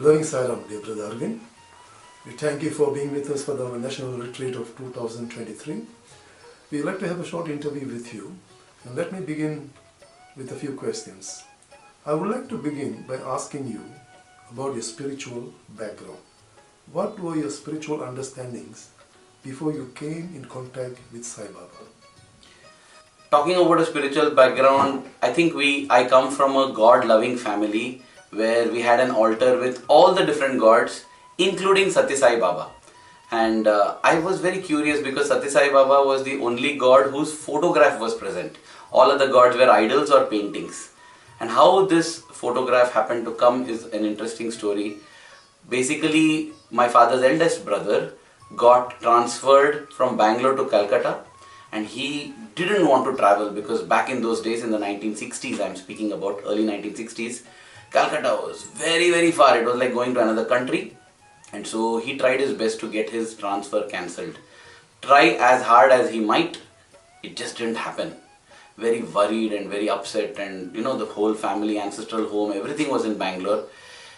Loving Saram, dear Brother Arvind. We thank you for being with us for the National Retreat of 2023. We'd like to have a short interview with you, and let me begin with a few questions. I would like to begin by asking you about your spiritual background. What were your spiritual understandings before you came in contact with Sai Baba? Talking about a spiritual background, I think I come from a God-loving family where we had an altar with all the different gods, including Sai Baba. And I was very curious because Sai Baba was the only god whose photograph was present. All other gods were idols or paintings. And how this photograph happened to come is an interesting story. Basically, my father's eldest brother got transferred from Bangalore to Calcutta, and he didn't want to travel because back in those days, in the 1960s, I'm speaking about early 1960s, Calcutta was very, very far. It was like going to another country. And so he tried his best to get his transfer cancelled. Try as hard as he might, it just didn't happen. Very worried and very upset, and the whole family, ancestral home, everything was in Bangalore.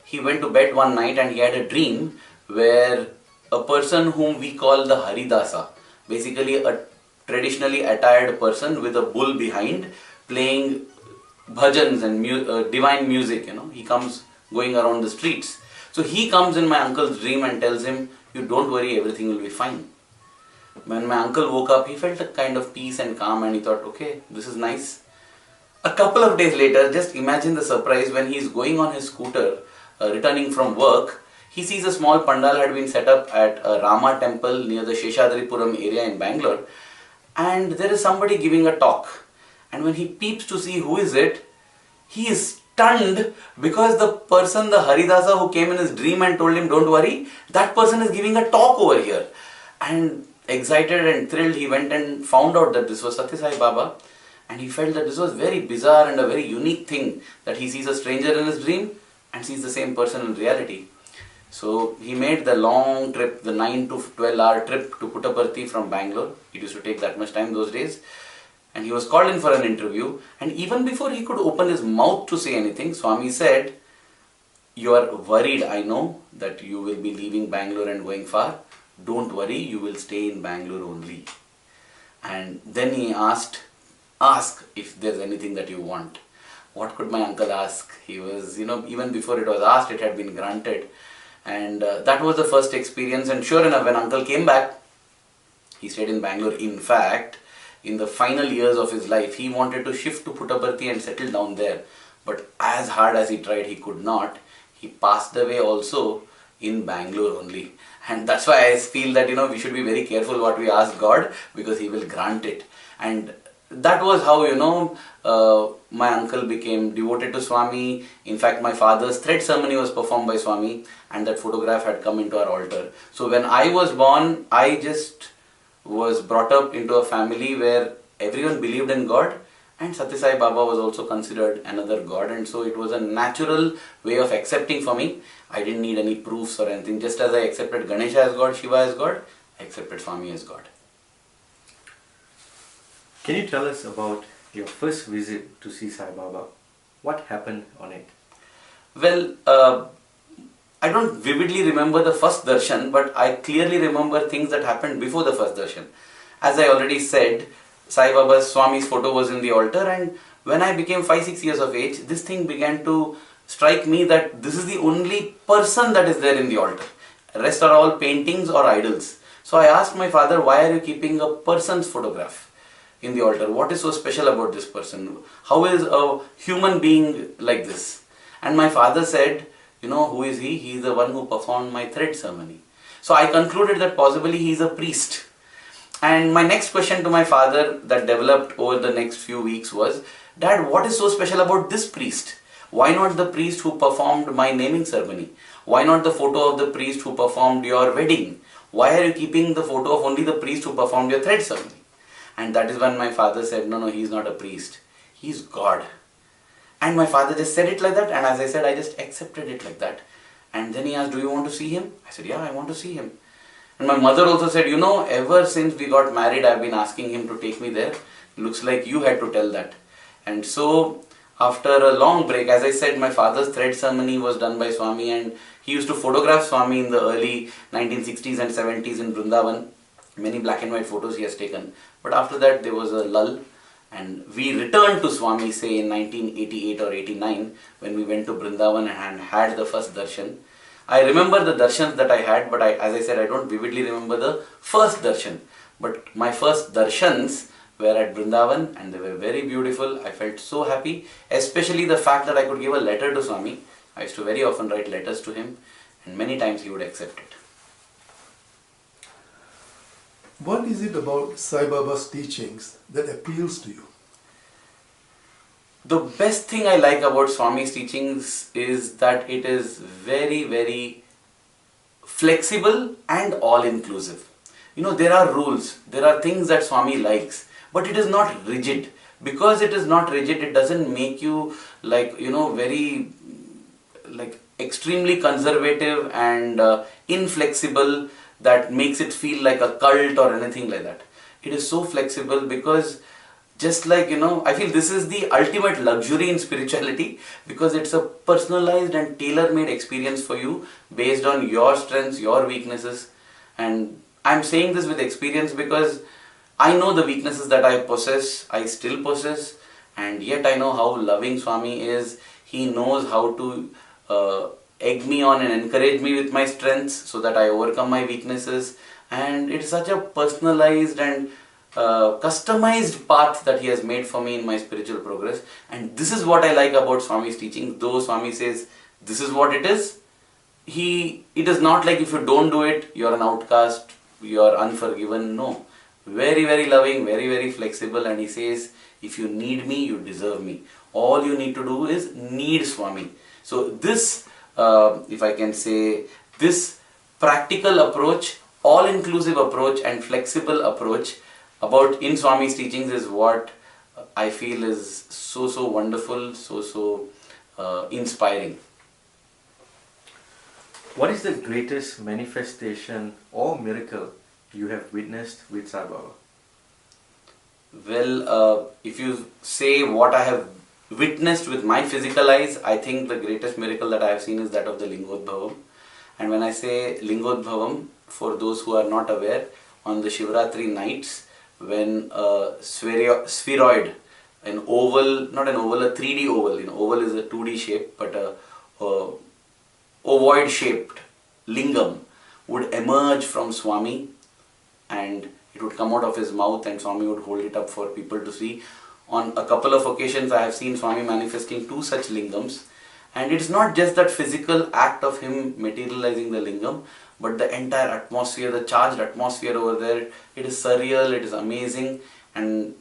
He went to bed one night and he had a dream where a person whom we call the Haridasa, basically a traditionally attired person with a bull behind, playing bhajans and divine music, he comes going around the streets. So he comes in my uncle's dream and tells him, "You don't worry, everything will be fine." When my uncle woke up, he felt a kind of peace and calm, and he thought, okay, this is nice. A couple of days later, just imagine the surprise when he is going on his scooter, returning from work. He sees a small pandal had been set up at a Rama temple near the Sheshadripuram area in Bangalore, and there is somebody giving a talk. And when he peeps to see who is it, he is stunned because the person, the Haridasa who came in his dream and told him don't worry, that person is giving a talk over here. And excited and thrilled, he went and found out that this was Sai Baba, and he felt that this was very bizarre and a very unique thing, that he sees a stranger in his dream and sees the same person in reality. So he made the long trip, the 9 to 12 hour trip to Puttaparthi from Bangalore. It used to take that much time those days. And he was called in for an interview, and even before he could open his mouth to say anything, Swami said, "You are worried, I know, that you will be leaving Bangalore and going far. Don't worry, you will stay in Bangalore only." And then he asked, "Ask if there's anything that you want." What could my uncle ask? He was, even before it was asked, it had been granted. And that was the first experience. And sure enough, when uncle came back, he stayed in Bangalore. In fact, in the final years of his life, he wanted to shift to Puttaparthi and settle down there. But as hard as he tried, he could not. He passed away also in Bangalore only. And that's why I feel that, we should be very careful what we ask God, because He will grant it. And that was how, my uncle became devoted to Swami. In fact, my father's thread ceremony was performed by Swami, and that photograph had come into our altar. So when I was born, I just was brought up into a family where everyone believed in God, and Sai Baba was also considered another god, and so it was a natural way of accepting for me. I didn't need any proofs or anything. Just as I accepted Ganesha as God, Shiva as God, I accepted Swami as God. Can you tell us about your first visit to see Sai Baba? What happened on it? Well, I don't vividly remember the first darshan, but I clearly remember things that happened before the first darshan. As I already said, Sai Baba's Swami's photo was in the altar, and when I became 5-6 years of age, this thing began to strike me that this is the only person that is there in the altar. The rest are all paintings or idols. So I asked my father, "Why are you keeping a person's photograph in the altar? What is so special about this person? How is a human being like this?" And my father said, "Who is he? He is the one who performed my thread ceremony." So I concluded that possibly he is a priest. And my next question to my father that developed over the next few weeks was, "Dad, what is so special about this priest? Why not the priest who performed my naming ceremony? Why not the photo of the priest who performed your wedding? Why are you keeping the photo of only the priest who performed your thread ceremony?" And that is when my father said, "No, he is not a priest. He is God." And my father just said it like that, and as I said, I just accepted it like that. And then he asked, "Do you want to see him?" I said, "Yeah, I want to see him." And my mother also said, "Ever since we got married, I've been asking him to take me there. Looks like you had to tell that." And so, after a long break, as I said, my father's thread ceremony was done by Swami, and He used to photograph Swami in the early 1960s and 70s in Vrindavan. Many black and white photos he has taken. But after that there was a lull, and we returned to Swami, say in 1988 or 89, when we went to Vrindavan and had the first darshan. I remember the darshans that I had, but as I said, I don't vividly remember the first darshan. But my first darshans were at Vrindavan and they were very beautiful. I felt so happy, especially the fact that I could give a letter to Swami. I used to very often write letters to him, and many times he would accept it. What is it about Sai Baba's teachings that appeals to you? The best thing I like about Swami's teachings is that it is very, very flexible and all-inclusive. You know, there are rules, there are things that Swami likes, but it is not rigid. Because it is not rigid, it doesn't make you very extremely conservative and inflexible, that makes it feel like a cult or anything like that. It is so flexible because just like, I feel this is the ultimate luxury in spirituality, because it's a personalized and tailor-made experience for you based on your strengths, your weaknesses. And I'm saying this with experience because I know the weaknesses that I possess, I still possess, and yet I know how loving Swami is. He knows how to egg me on and encourage me with my strengths so that I overcome my weaknesses. And it's such a personalized and customized path that he has made for me in my spiritual progress. And this is what I like about Swami's teaching. Though Swami says this is what it is, it is not like if you don't do it, you're an outcast, you're unforgiven. No. Very, very loving, very, very flexible, and he says, if you need me, you deserve me. All you need to do is need Swami. So this, if I can say, this practical approach, all-inclusive approach and flexible approach about in Swami's teachings is what I feel is so wonderful, so inspiring. What is the greatest manifestation or miracle you have witnessed with Sai Baba? Well, if you say what I have witnessed with my physical eyes, I think the greatest miracle that I have seen is that of the Lingodbhavam. And when I say Lingodbhavam, for those who are not aware, on the Shivratri nights, when a spheroid, an oval, not an oval, a 3D oval, oval is a 2D shape, but a ovoid shaped lingam would emerge from Swami, and it would come out of his mouth and Swami would hold it up for people to see. On a couple of occasions I have seen Swami manifesting 2 such lingams, and it's not just that physical act of him materializing the lingam, but the entire atmosphere, the charged atmosphere over there, it is surreal, it is amazing. And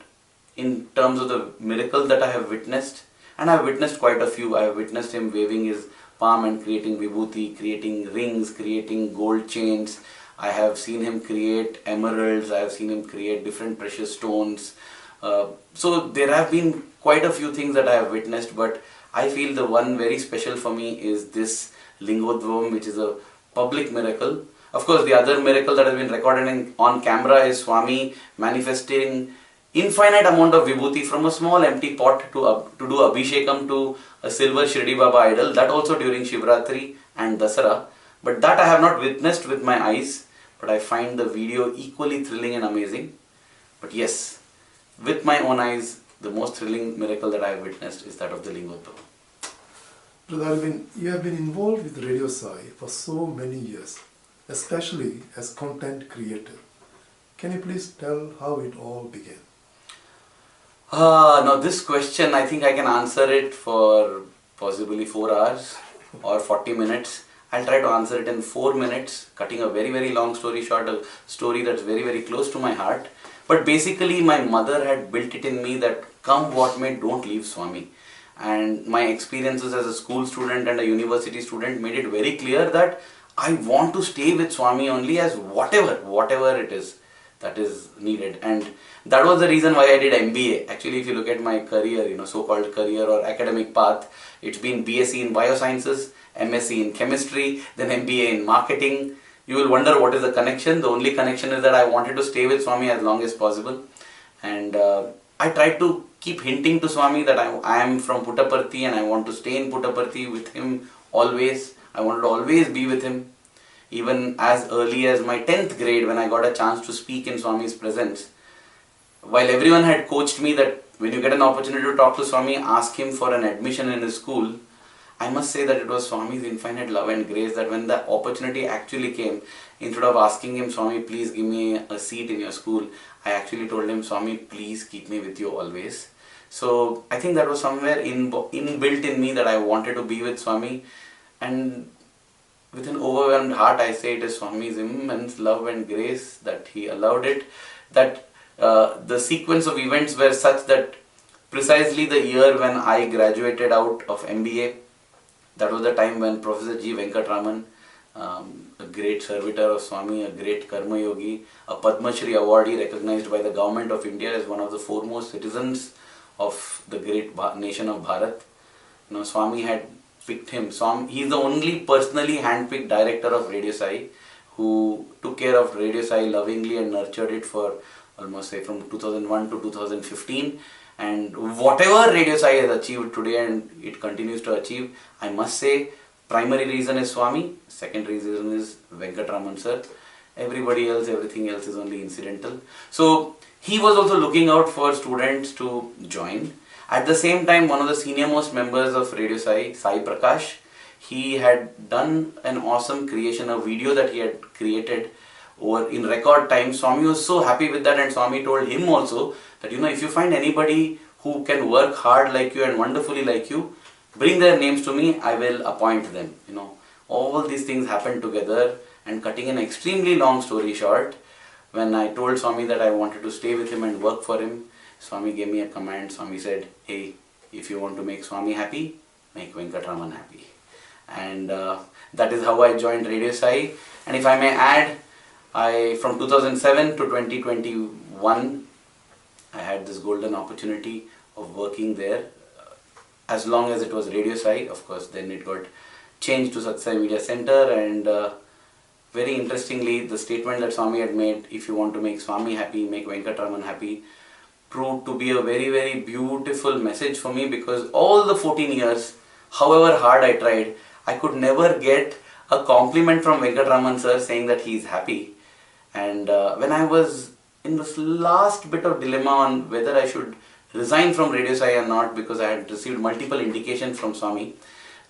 in terms of the miracle that I have witnessed, and I have witnessed quite a few, I have witnessed him waving his palm and creating vibhuti, creating rings, creating gold chains. I have seen him create emeralds, I have seen him create different precious stones. So there have been quite a few things that I have witnessed, but I feel the one very special for me is this Lingodvam, which is a public miracle. Of course, the other miracle that has been recorded on camera is Swami manifesting infinite amount of vibhuti from a small empty pot to do abhishekam to a silver Shirdi Baba idol, that also during Shivratri and Dasara. But that I have not witnessed with my eyes, but I find the video equally thrilling and amazing. But yes, with my own eyes, the most thrilling miracle that I have witnessed is that of the Lingodbhavam. Brother Arvind, you have been involved with Radio Sai for so many years, especially as content creator. Can you please tell how it all began? Now this question, I think I can answer it for possibly 4 hours or 40 minutes. I'll try to answer it in 4 minutes, cutting a very, very long story short, a story that's very, very close to my heart. But basically my mother had built it in me that come what may, don't leave Swami. And my experiences as a school student and a university student made it very clear that I want to stay with Swami only as whatever it is that is needed. And that was the reason why I did MBA. Actually, if you look at my career, so-called career or academic path, it's been BSc in Biosciences, MSc in Chemistry, then MBA in Marketing. You will wonder what is the connection. The only connection is that I wanted to stay with Swami as long as possible. And I tried to keep hinting to Swami that I am from Puttaparthi and I want to stay in Puttaparthi with him always. I wanted to always be with him. Even as early as my 10th grade, when I got a chance to speak in Swami's presence, while everyone had coached me that when you get an opportunity to talk to Swami, ask him for an admission in his school, I must say that it was Swami's infinite love and grace that when the opportunity actually came, instead of asking him, Swami, please give me a seat in your school, I actually told him, Swami, please keep me with you always. So I think that was somewhere inbuilt in me that I wanted to be with Swami, and with an overwhelmed heart I say it is Swami's immense love and grace that he allowed it, that the sequence of events were such that precisely the year when I graduated out of MBA, that was the time when Professor G. Venkatraman, a great servitor of Swami, a great Karma Yogi, a Padma Shri awardee recognized by the government of India as one of the foremost citizens of the great nation of Bharat. Swami had picked him. He is the only personally hand-picked director of Radio Sai who took care of Radio Sai lovingly and nurtured it for almost say from 2001 to 2015. And whatever Radio Sai has achieved today and it continues to achieve, I must say, primary reason is Swami, second reason is Venkatraman sir. Everybody else, everything else is only incidental. So he was also looking out for students to join. At the same time, one of the senior most members of Radio Sai, Sai Prakash, he had done an awesome creation, a video that he had created over in record time. Swami was so happy with that, and Swami told him also that if you find anybody who can work hard like you and wonderfully like you, bring their names to me, I will appoint them. All these things happened together, and cutting an extremely long story short, when I told Swami that I wanted to stay with him and work for him, Swami gave me a command. Swami said, hey, if you want to make Swami happy, make Venkatraman happy. And that is how I joined Radio Sai. And if I may add, from 2007 to 2021, I had this golden opportunity of working there as long as it was Radio Sai. Of course, then it got changed to Satsai Media Center, and very interestingly, the statement that Swami had made, if you want to make Swami happy, make Venkatraman happy, proved to be a very, very beautiful message for me, because all the 14 years, however hard I tried, I could never get a compliment from Venkatraman sir saying that he is happy. And when I was in this last bit of dilemma on whether I should resign from Radio Sai or not, because I had received multiple indications from Swami,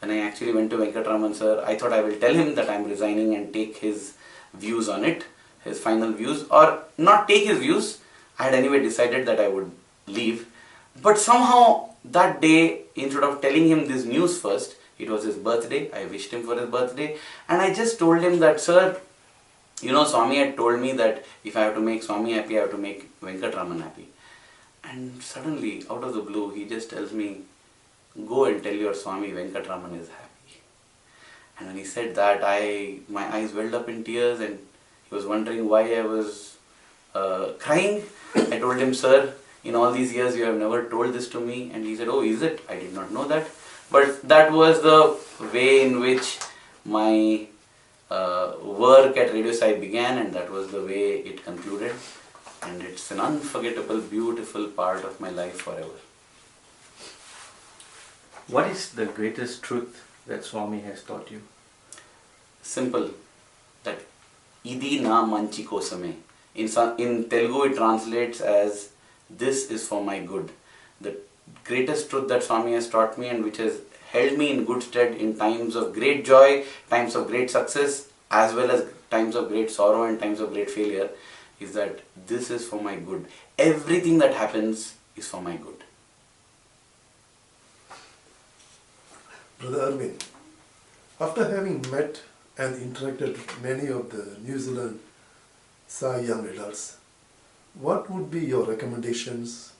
when I actually went to Venkatraman sir, I thought I will tell him that I am resigning and take his views on it, his final views, or not take his views. I had anyway decided that I would leave. But somehow that day, instead of telling him this news first, it was his birthday, I wished him for his birthday, and I just told him that, sir, Swami had told me that if I have to make Swami happy, I have to make Venkatraman happy. And suddenly, out of the blue, he just tells me, go and tell your Swami Venkatraman is happy. And when he said that, my eyes welled up in tears, and he was wondering why I was crying. I told him, sir, in all these years you have never told this to me. And he said, oh, is it? I did not know that. But that was the way in which my work at Radio Sai began, and that was the way it concluded. And it's an unforgettable, beautiful part of my life forever. What is the greatest truth that Swami has taught you? Simple. That Idi na manchi kosame. In Telugu it translates as, this is for my good. The greatest truth that Swami has taught me, and which has held me in good stead in times of great joy, times of great success, as well as times of great sorrow and times of great failure, is that this is for my good. Everything that happens is for my good. Brother Arvind, after having met and interacted with many of the New Zealand Sai young adults, what would be your recommendations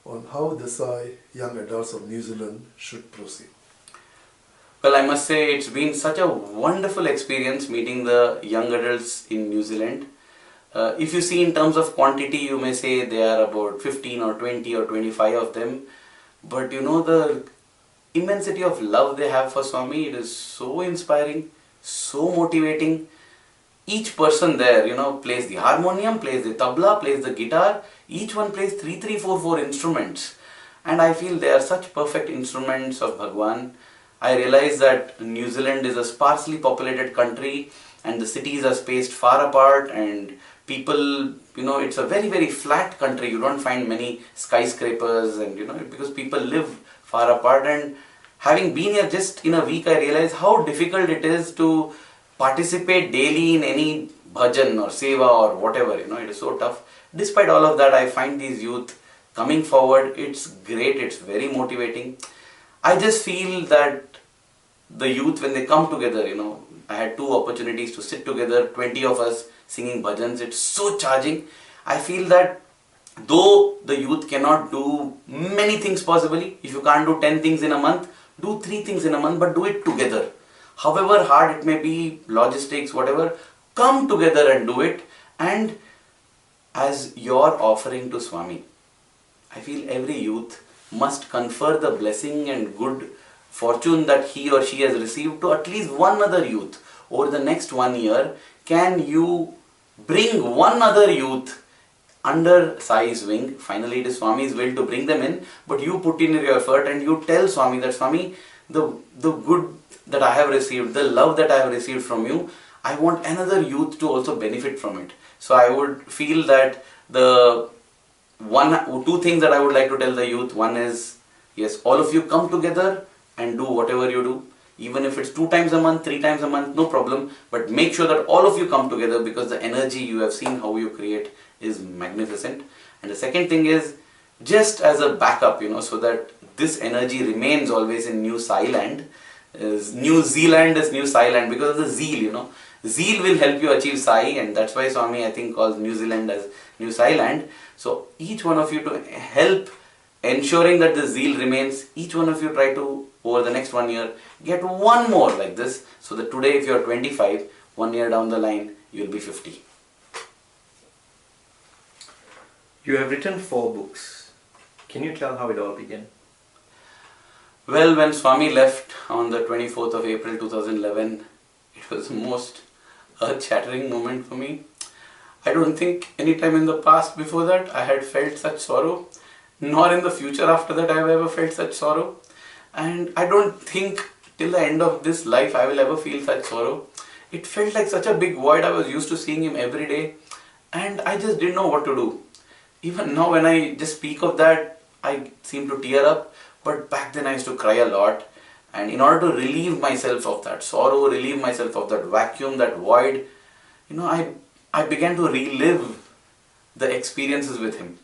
on how the Sai young adults of New Zealand should proceed? Well, I must say it's been such a wonderful experience meeting the young adults in New Zealand. If you see in terms of quantity, you may say there are about 15 or 20 or 25 of them. But the immensity of love they have for Swami, it is so inspiring, so motivating. Each person there, plays the harmonium, plays the tabla, plays the guitar. Each one plays 3, 3, 4, 4 instruments. And I feel they are such perfect instruments of Bhagwan. I realized that New Zealand is a sparsely populated country and the cities are spaced far apart, and people, it's a very, very flat country. You don't find many skyscrapers, and because people live far apart. And having been here just in a week, I realized how difficult it is to participate daily in any bhajan or seva or whatever. It is so tough. Despite all of that, I find these youth coming forward. It's great. It's very motivating. I just feel that the youth, when they come together, I had 2 opportunities to sit together, 20 of us singing bhajans. It's so charging. I feel that though the youth cannot do many things possibly, if you can't do 10 things in a month, do 3 things in a month, but do it together. However hard it may be, logistics, whatever, come together and do it. And as your offering to Swami, I feel every youth must confer the blessing and good fortune that he or she has received to at least one other youth. Over the next 1 year, can you bring one other youth under Sai's wing? Finally, it is Swami's will to bring them in, but you put in your effort and you tell Swami that, Swami, the good that I have received, the love that I have received from you, I want another youth to also benefit from it. So I would feel that the 2 things that I would like to tell the youth. One is, yes, all of you come together and do whatever you do. Even if it's 2 times a month, 3 times a month, no problem. But make sure that all of you come together, because the energy you have seen how you create is magnificent. And the second thing is, just as a backup, so that this energy remains always in New Zealand. New Zealand is New Zealand because of the zeal, Zeal will help you achieve Sai, and that's why Swami, I think, calls New Zealand as New Zealand. So each one of you, to help ensuring that the zeal remains, each one of you try to, over the next 1 year, get one more like this, so that today if you are 25, 1 year down the line, you will be 50. You have written 4 books. Can you tell how it all began? Well, when Swami left on the 24th of April 2011, it was the most earth-shattering moment for me. I don't think any time in the past before that I had felt such sorrow, nor in the future after that I have ever felt such sorrow. And I don't think till the end of this life I will ever feel such sorrow. It felt like such a big void. I was used to seeing him every day and I just didn't know what to do. Even now when I just speak of that, I seem to tear up, but back then I used to cry a lot. And in order to relieve myself of that sorrow, relieve myself of that vacuum, that void, I began to relive the experiences with him.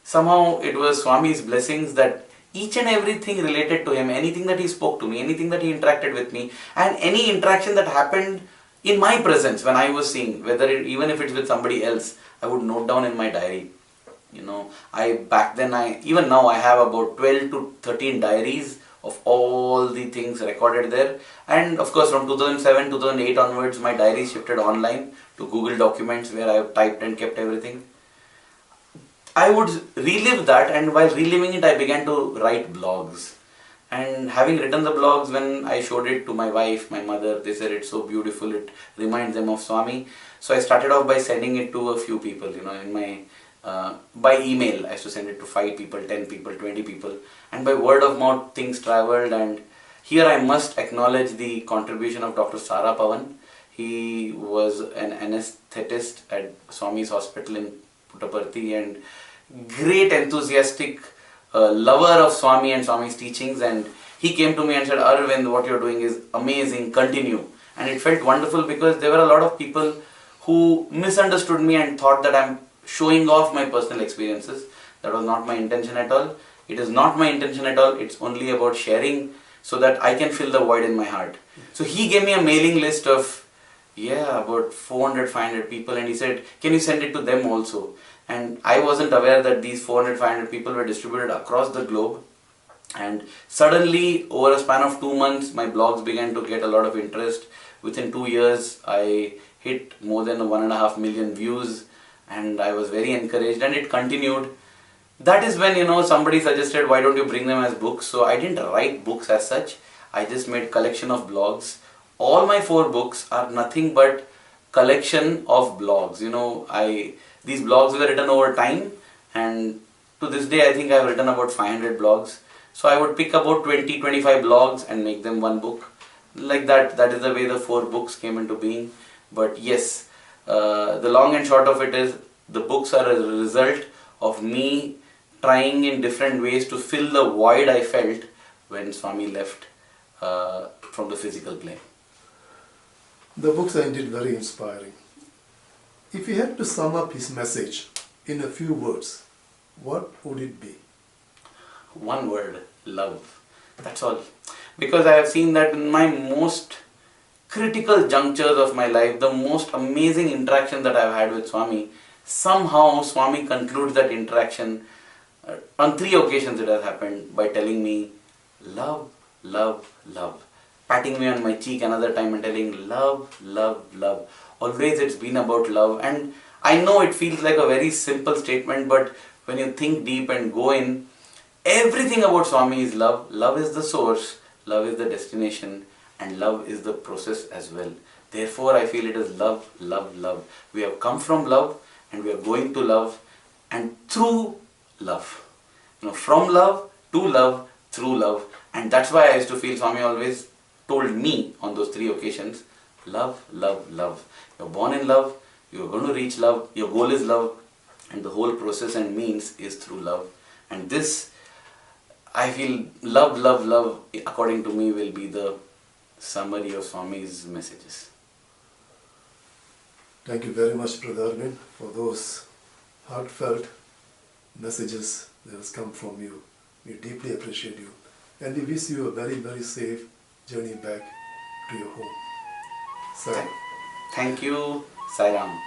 Somehow it was Swami's blessings that each and everything related to him, anything that he spoke to me, anything that he interacted with me, and any interaction that happened in my presence when I was seeing, even if it's with somebody else, I would note down in my diary. Even now I have about 12 to 13 diaries of all the things recorded there. And of course from 2007, 2008 onwards, my diary shifted online to Google Documents, where I have typed and kept everything. I would relive that, and while reliving it I began to write blogs. And having written the blogs, when I showed it to my wife, my mother, they said it's so beautiful, it reminds them of Swami. So I started off by sending it to a few people, in my by email. I used to send it to 5 people, 10 people, 20 people, and by word of mouth things travelled. And here I must acknowledge the contribution of Dr. Sara Pawan. He was an anesthetist at Swami's hospital in Puttaparthi and great enthusiastic lover of Swami and Swami's teachings, and he came to me and said, Arvind, what you're doing is amazing, continue. And it felt wonderful because there were a lot of people who misunderstood me and thought that I'm showing off my personal experiences. That was not my intention at all. It is not my intention at all. It's only about sharing so that I can fill the void in my heart. So he gave me a mailing list of about 400, 500 people, and he said, can you send it to them also? And I wasn't aware that these 400, 500 people were distributed across the globe. And suddenly, over a span of 2 months, my blogs began to get a lot of interest. Within 2 years, I hit more than 1.5 million views, and I was very encouraged, and it continued. That is when, somebody suggested, why don't you bring them as books? So I didn't write books as such. I just made collection of blogs. All my 4 books are nothing but collection of blogs. These blogs were written over time, and to this day I think I have written about 500 blogs. So I would pick about 20-25 blogs and make them one book. Like that is the way the 4 books came into being. But yes, the long and short of it is, the books are a result of me trying in different ways to fill the void I felt when Swami left from the physical plane. The books are indeed very inspiring. If you had to sum up his message in a few words, what would it be? One word: love. That's all. Because I have seen that in my most critical junctures of my life, the most amazing interaction that I have had with Swami, somehow Swami concludes that interaction. On 3 occasions it has happened by telling me, love, love, love. Patting me on my cheek another time and telling, love, love, love. Always it's been about love. And I know it feels like a very simple statement, but when you think deep and go in, everything about Swami is love. Love is the source, love is the destination, and love is the process as well. Therefore I feel it is love, love, love. We have come from love and we are going to love, and through love. From love to love, through love. And that's why I used to feel Swami always told me on those 3 occasions, love, love, love. You're born in love, you're going to reach love, your goal is love, and the whole process and means is through love. And this, I feel, love, love, love, according to me, will be the summary of Swami's messages. Thank you very much, Brother Arvind, for those heartfelt messages that has come from you. We deeply appreciate you, and we wish you a very, very safe journey back to your home. Sai. Thank you, Sai Ram.